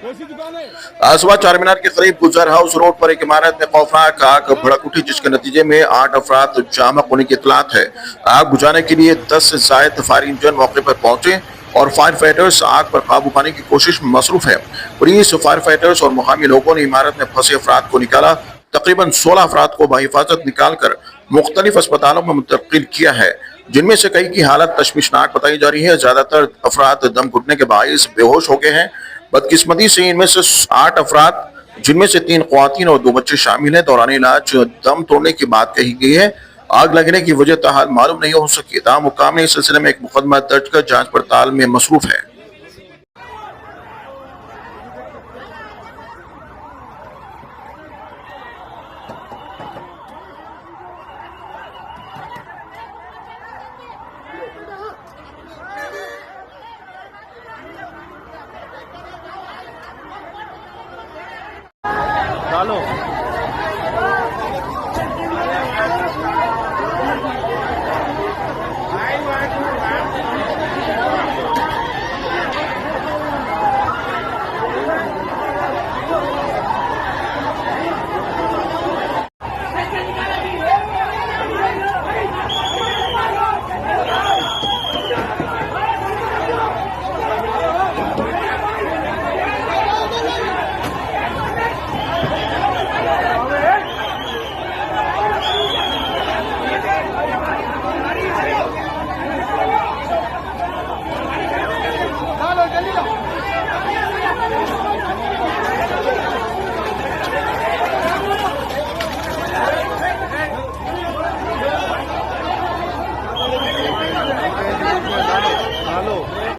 आज सुबह चार मीनार के करीब गुजर हाउस रोड पर एक इमारत में खौफनाक आग भड़क उठी, जिसके नतीजे में 8 अफराद जामक होने की इतलात है। आग बुझाने के लिए 10 से ज्यादा फायर इंजन मौके पर पहुंचे और फायर फाइटर्स आग पर काबू पाने की कोशिश में मसरूफ है। पुलिस, फायर फाइटर्स और मुकामी लोगों ने इमारत में फंसे अफराद को निकाला। तकरीबन 16 अफराद को बहिफाजत निकालकर मुख्तलिफ अस्पतालों में मुंतकिल किया है, जिनमें से कई की हालत तशवीशनाक बताई जा रही है। ज्यादातर अफराद दम घुटने के बाइस बेहोश हो गए हैं। बदकिस्मती से इनमें से 8 अफराद, जिनमें से 3 ख्वातीन और 2 बच्चे शामिल हैं, दौरान इलाज दम तोड़ने की बात कही गई है। आग लगने की वजह ताहाल मालूम नहीं हो सकी। ताहम हुक्काम ने इस सिलसिले में एक मुकदमा दर्ज कर जांच पड़ताल में मसरूफ है। डालो।